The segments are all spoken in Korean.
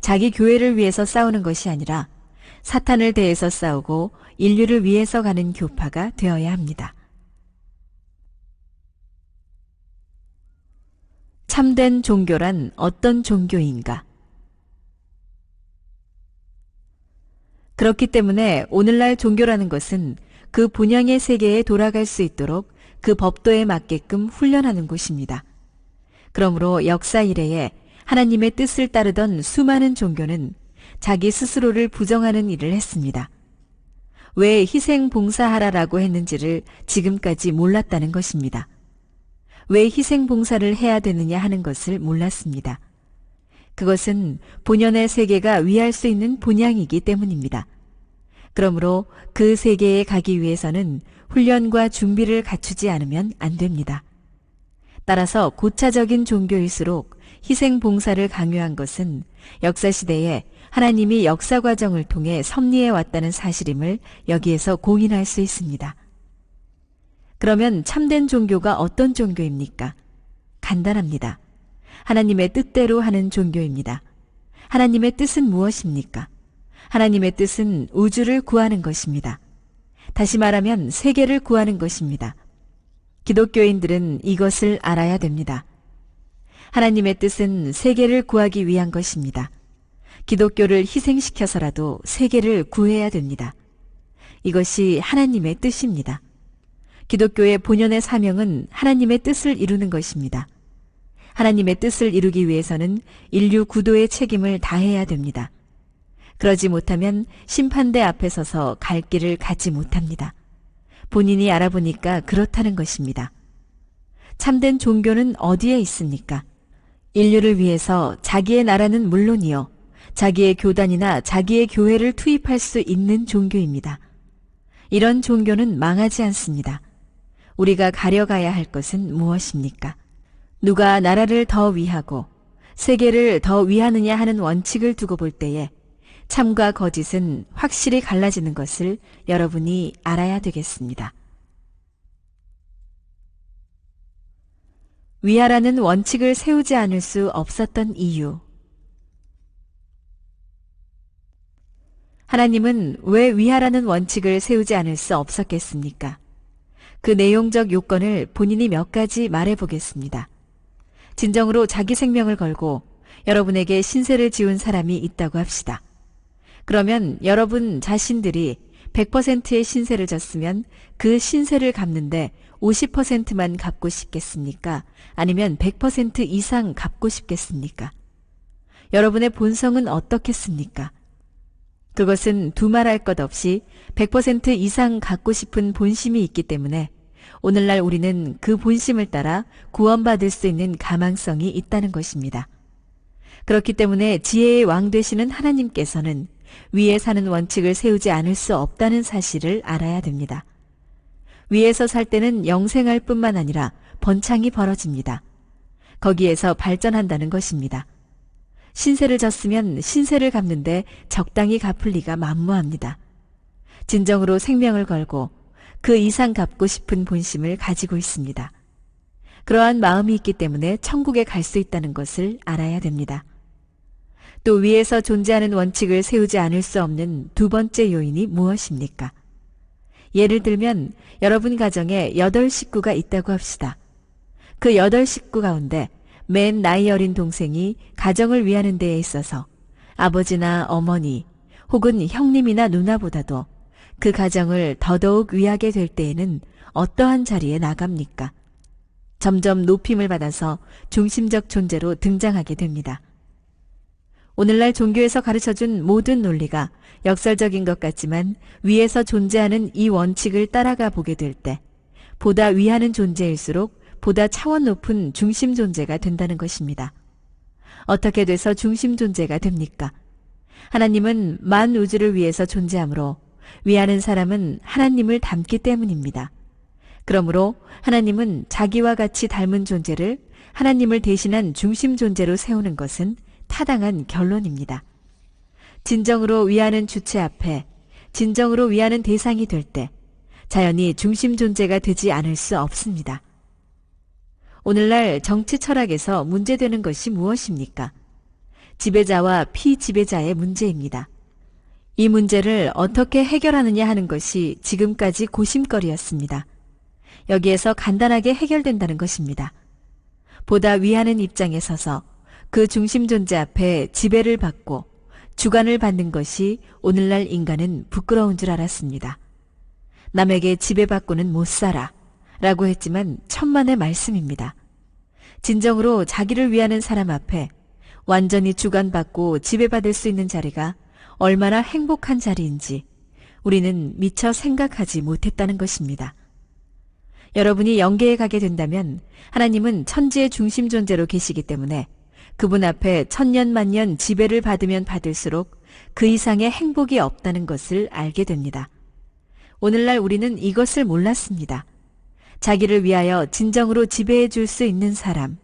자기 교회를 위해서 싸우는 것이 아니라 사탄을 대해서 싸우고 인류를 위해서 가는 교파가 되어야 합니다. 참된 종교란 어떤 종교인가? 그렇기 때문에 오늘날 종교라는 것은 그 본향의 세계에 돌아갈 수 있도록 그 법도에 맞게끔 훈련하는 곳입니다. 그러므로 역사 이래에 하나님의 뜻을 따르던 수많은 종교는 자기 스스로를 부정하는 일을 했습니다. 왜 희생 봉사하라라고 했는지를 지금까지 몰랐다는 것입니다. 왜 희생 봉사를 해야 되느냐 하는 것을 몰랐습니다. 그것은 본연의 세계가 위할 수 있는 본향이기 때문입니다. 그러므로 그 세계에 가기 위해서는 훈련과 준비를 갖추지 않으면 안 됩니다. 따라서 고차적인 종교일수록 희생 봉사를 강요한 것은 역사시대에 하나님이 역사 과정을 통해 섭리해 왔다는 사실임을 여기에서 공인할 수 있습니다. 그러면 참된 종교가 어떤 종교입니까? 간단합니다. 하나님의 뜻대로 하는 종교입니다. 하나님의 뜻은 무엇입니까? 하나님의 뜻은 우주를 구하는 것입니다. 다시 말하면 세계를 구하는 것입니다. 기독교인들은 이것을 알아야 됩니다. 하나님의 뜻은 세계를 구하기 위한 것입니다. 기독교를 희생시켜서라도 세계를 구해야 됩니다. 이것이 하나님의 뜻입니다. 기독교의 본연의 사명은 하나님의 뜻을 이루는 것입니다. 하나님의 뜻을 이루기 위해서는 인류 구도의 책임을 다해야 됩니다. 그러지 못하면 심판대 앞에 서서 갈 길을 가지 못합니다. 본인이 알아보니까 그렇다는 것입니다. 참된 종교는 어디에 있습니까? 인류를 위해서 자기의 나라는 물론이요, 자기의 교단이나 자기의 교회를 투입할 수 있는 종교입니다. 이런 종교는 망하지 않습니다. 우리가 가려가야 할 것은 무엇입니까? 누가 나라를 더 위하고 세계를 더 위하느냐 하는 원칙을 두고 볼 때에 참과 거짓은 확실히 갈라지는 것을 여러분이 알아야 되겠습니다. 위하라는 원칙을 세우지 않을 수 없었던 이유. 하나님은 왜 위하라는 원칙을 세우지 않을 수 없었겠습니까? 그 내용적 요건을 본인이 몇 가지 말해보겠습니다. 진정으로 자기 생명을 걸고 여러분에게 신세를 지운 사람이 있다고 합시다. 그러면 여러분 자신들이 100%의 신세를 졌으면 그 신세를 갚는데 50%만 갚고 싶겠습니까? 아니면 100% 이상 갚고 싶겠습니까? 여러분의 본성은 어떻겠습니까? 그것은 두말할 것 없이 100% 이상 갖고 싶은 본심이 있기 때문에 오늘날 우리는 그 본심을 따라 구원받을 수 있는 가망성이 있다는 것입니다. 그렇기 때문에 지혜의 왕 되시는 하나님께서는 위에 사는 원칙을 세우지 않을 수 없다는 사실을 알아야 됩니다. 위에서 살 때는 영생할 뿐만 아니라 번창이 벌어집니다. 거기에서 발전한다는 것입니다. 신세를 졌으면 신세를 갚는데 적당히 갚을 리가 만무합니다. 진정으로 생명을 걸고 그 이상 갚고 싶은 본심을 가지고 있습니다. 그러한 마음이 있기 때문에 천국에 갈 수 있다는 것을 알아야 됩니다. 또 위에서 존재하는 원칙을 세우지 않을 수 없는 두 번째 요인이 무엇입니까? 예를 들면 여러분 가정에 8식구가 있다고 합시다. 그 8식구 가운데 맨 나이 어린 동생이 가정을 위하는 데에 있어서 아버지나 어머니 혹은 형님이나 누나보다도 그 가정을 더더욱 위하게 될 때에는 어떠한 자리에 나갑니까? 점점 높임을 받아서 중심적 존재로 등장하게 됩니다. 오늘날 종교에서 가르쳐준 모든 논리가 역설적인 것 같지만 위에서 존재하는 이 원칙을 따라가 보게 될 때 보다 위하는 존재일수록 보다 차원 높은 중심 존재가 된다는 것입니다. 어떻게 돼서 중심 존재가 됩니까? 하나님은 만 우주를 위해서 존재하므로 위하는 사람은 하나님을 닮기 때문입니다. 그러므로 하나님은 자기와 같이 닮은 존재를 하나님을 대신한 중심 존재로 세우는 것은 타당한 결론입니다. 진정으로 위하는 주체 앞에 진정으로 위하는 대상이 될 때 자연히 중심 존재가 되지 않을 수 없습니다. 오늘날 정치 철학에서 문제되는 것이 무엇입니까? 지배자와 피지배자의 문제입니다. 이 문제를 어떻게 해결하느냐 하는 것이 지금까지 고심거리였습니다. 여기에서 간단하게 해결된다는 것입니다. 보다 위하는 입장에 서서 그 중심 존재 앞에 지배를 받고 주관을 받는 것이 오늘날 인간은 부끄러운 줄 알았습니다. 남에게 지배받고는 못 살아 라고 했지만 천만의 말씀입니다. 진정으로 자기를 위하는 사람 앞에 완전히 주관받고 지배받을 수 있는 자리가 얼마나 행복한 자리인지 우리는 미처 생각하지 못했다는 것입니다. 여러분이 영계에 가게 된다면 하나님은 천지의 중심 존재로 계시기 때문에 그분 앞에 천년만년 지배를 받으면 받을수록 그 이상의 행복이 없다는 것을 알게 됩니다. 오늘날 우리는 이것을 몰랐습니다. 자기를 위하여 진정으로 지배해 줄 수 있는 사람,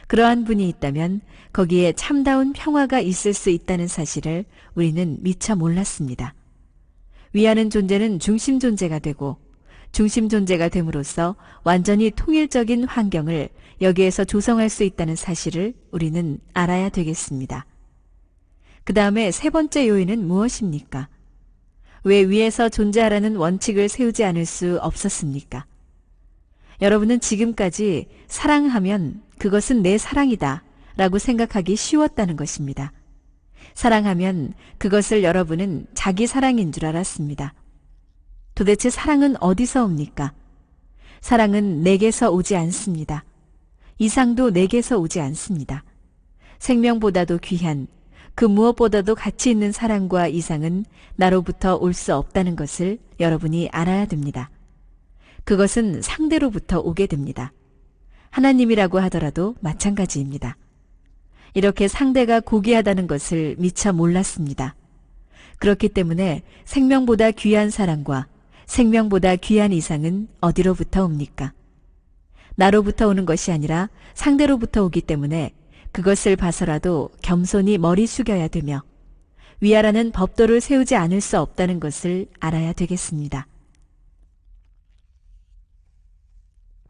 그러한 분이 있다면 거기에 참다운 평화가 있을 수 있다는 사실을 우리는 미처 몰랐습니다. 위하는 존재는 중심 존재가 되고 중심 존재가 됨으로써 완전히 통일적인 환경을 여기에서 조성할 수 있다는 사실을 우리는 알아야 되겠습니다. 그 다음에 세 번째 요인은 무엇입니까? 왜 위에서 존재하라는 원칙을 세우지 않을 수 없었습니까? 여러분은 지금까지 사랑하면 그것은 내 사랑이다 라고 생각하기 쉬웠다는 것입니다. 사랑하면 그것을 여러분은 자기 사랑인 줄 알았습니다. 도대체 사랑은 어디서 옵니까? 사랑은 내게서 오지 않습니다. 이상도 내게서 오지 않습니다. 생명보다도 귀한, 그 무엇보다도 가치 있는 사랑과 이상은 나로부터 올 수 없다는 것을 여러분이 알아야 됩니다. 그것은 상대로부터 오게 됩니다. 하나님이라고 하더라도 마찬가지입니다. 이렇게 상대가 고귀하다는 것을 미처 몰랐습니다. 그렇기 때문에 생명보다 귀한 사랑과 생명보다 귀한 이상은 어디로부터 옵니까? 나로부터 오는 것이 아니라 상대로부터 오기 때문에 그것을 봐서라도 겸손히 머리 숙여야 되며 위하라는 법도를 세우지 않을 수 없다는 것을 알아야 되겠습니다.